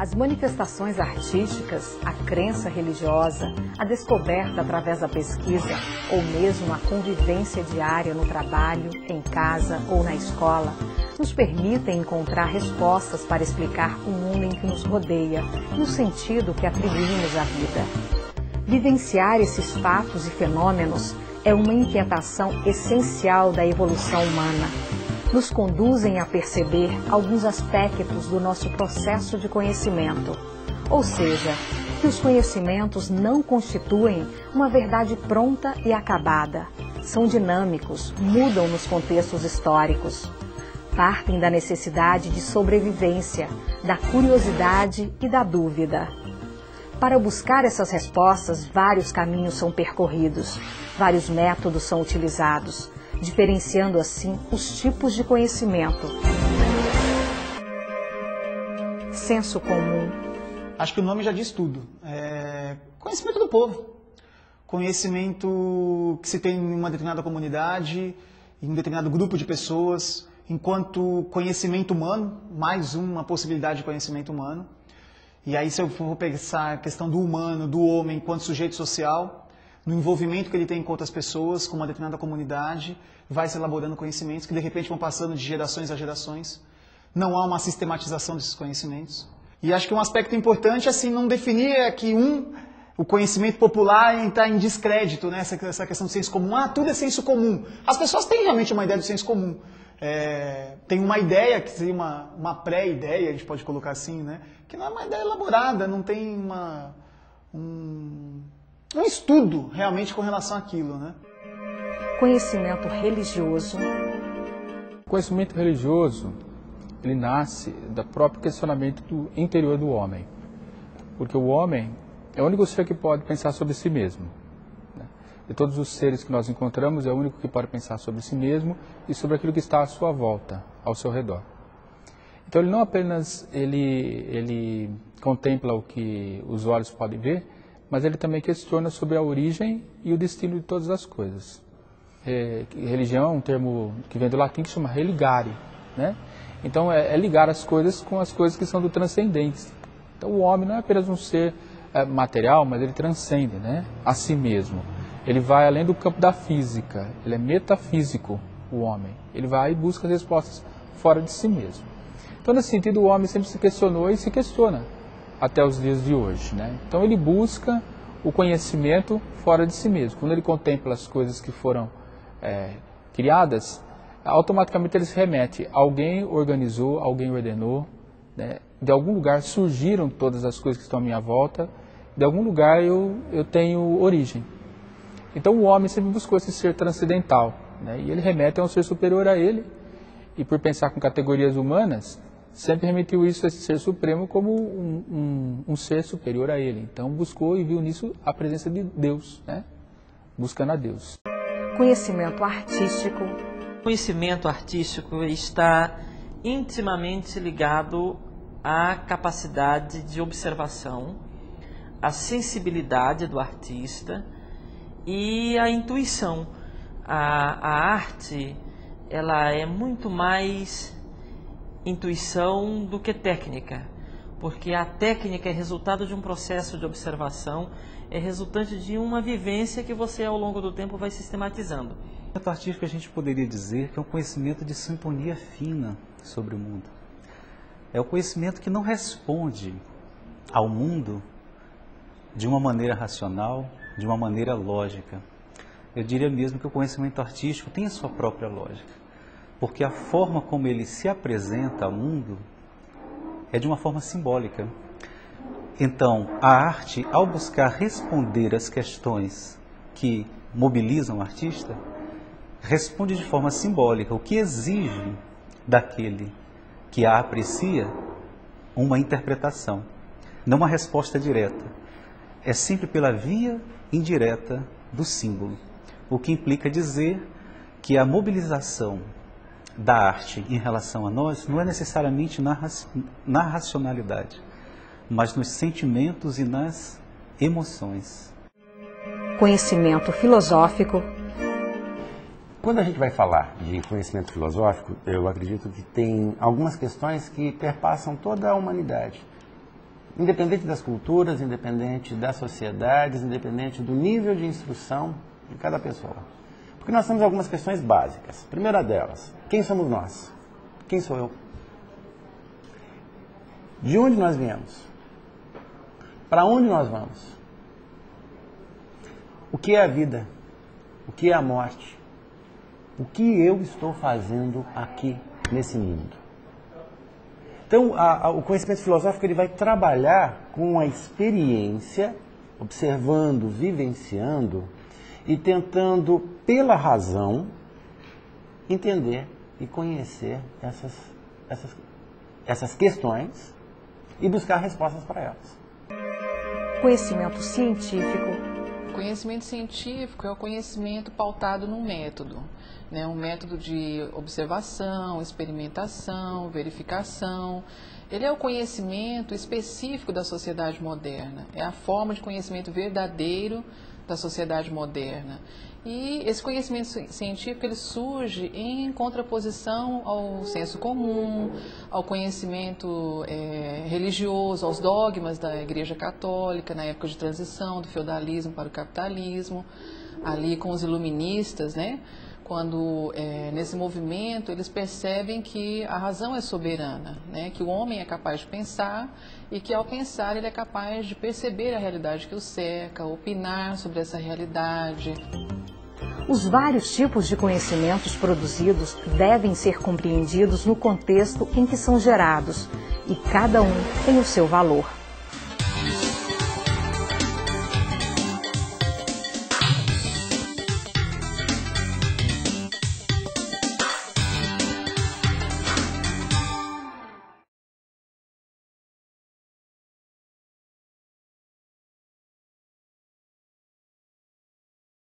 As manifestações artísticas, a crença religiosa, a descoberta através da pesquisa ou mesmo a convivência diária no trabalho, em casa ou na escola, nos permitem encontrar respostas para explicar o mundo em que nos rodeia e o sentido que atribuímos à vida. Vivenciar esses fatos e fenômenos é uma inquietação essencial da evolução humana. Nos conduzem a perceber alguns aspectos do nosso processo de conhecimento. Ou seja, que os conhecimentos não constituem uma verdade pronta e acabada. São dinâmicos, mudam nos contextos históricos. Partem da necessidade de sobrevivência, da curiosidade e da dúvida. Para buscar essas respostas, vários caminhos são percorridos, vários métodos são utilizados, diferenciando assim os tipos de conhecimento. Senso comum. Acho que o nome já diz tudo. Conhecimento do povo. Conhecimento que se tem em uma determinada comunidade, em um determinado grupo de pessoas, enquanto conhecimento humano, mais uma possibilidade de conhecimento humano. E aí, se eu for pensar a questão do humano, do homem enquanto sujeito social, no envolvimento que ele tem com outras pessoas, com uma determinada comunidade, vai se elaborando conhecimentos que de repente vão passando de gerações a gerações. Não há uma sistematização desses conhecimentos. E acho que um aspecto importante é assim, não definir que o conhecimento popular está em descrédito, né? Essa questão do senso comum. Tudo é senso comum. As pessoas têm realmente uma ideia do senso comum. Tem uma ideia, que seria uma pré-ideia, a gente pode colocar assim, né? Que não é uma ideia elaborada, não tem um estudo realmente com relação àquilo, né? Conhecimento religioso. O conhecimento religioso, ele nasce do próprio questionamento do interior do homem. Porque o homem é o único ser que pode pensar sobre si mesmo. De todos os seres que nós encontramos, é o único que pode pensar sobre si mesmo e sobre aquilo que está à sua volta, ao seu redor. Então ele não apenas ele contempla o que os olhos podem ver, mas ele também questiona sobre a origem e o destino de todas as coisas. Religião é um termo que vem do latim que se chama religare, né? Então é ligar as coisas com as coisas que são do transcendente. Então o homem não é apenas um ser material, mas ele transcende, né, a si mesmo. Ele vai além do campo da física, ele é metafísico, o homem. Ele vai e busca as respostas fora de si mesmo. Então, nesse sentido, o homem sempre se questionou e se questiona até os dias de hoje, né? Então, ele busca o conhecimento fora de si mesmo. Quando ele contempla as coisas que foram criadas, automaticamente ele se remete. Alguém organizou, alguém ordenou, né? De algum lugar surgiram todas as coisas que estão à minha volta, de algum lugar eu tenho origem. Então o homem sempre buscou esse ser transcendental, né? E ele remete a um ser superior a ele, e por pensar com categorias humanas, sempre remetiu isso a esse ser supremo como um ser superior a ele. Então buscou e viu nisso a presença de Deus, né? Buscando a Deus. Conhecimento artístico. O conhecimento artístico está intimamente ligado à capacidade de observação, à sensibilidade do artista e à intuição. A arte, ela é muito mais intuição do que técnica, porque a técnica é resultado de um processo de observação, é resultante de uma vivência que você ao longo do tempo vai sistematizando. O conhecimento artístico a gente poderia dizer que é um conhecimento de sintonia fina sobre o mundo. É o conhecimento que não responde ao mundo de uma maneira racional, de uma maneira lógica. Eu diria mesmo que o conhecimento artístico tem a sua própria lógica, porque a forma como ele se apresenta ao mundo é de uma forma simbólica. Então, a arte, ao buscar responder às questões que mobilizam o artista, responde de forma simbólica, o que exige daquele que a aprecia uma interpretação, não uma resposta direta. É sempre pela via indireta do símbolo, o que implica dizer que a mobilização da arte em relação a nós não é necessariamente na racionalidade, mas nos sentimentos e nas emoções. Conhecimento filosófico. Quando a gente vai falar de conhecimento filosófico, eu acredito que tem algumas questões que perpassam toda a humanidade. independente das culturas, independente das sociedades, independente do nível de instrução de cada pessoa. Porque nós temos algumas questões básicas. Primeira delas, quem somos nós? Quem sou eu? De onde nós viemos? Para onde nós vamos? O que é a vida? O que é a morte? O que eu estou fazendo aqui nesse mundo? Então, o conhecimento filosófico ele vai trabalhar com a experiência, observando, vivenciando e tentando, pela razão, entender e conhecer essas questões e buscar respostas para elas. Conhecimento científico. O conhecimento científico é o conhecimento pautado num método, né? Um método de observação, experimentação, verificação. Ele é o conhecimento específico da sociedade moderna, é a forma de conhecimento verdadeiro da sociedade moderna. E esse conhecimento científico ele surge em contraposição ao senso comum, ao conhecimento religioso, aos dogmas da Igreja Católica na época de transição do feudalismo para o capitalismo, ali com os iluministas, né? Quando nesse movimento eles percebem que a razão é soberana, né? Que o homem é capaz de pensar e que ao pensar ele é capaz de perceber a realidade que o cerca, opinar sobre essa realidade. Os vários tipos de conhecimentos produzidos devem ser compreendidos no contexto em que são gerados, e cada um tem o seu valor.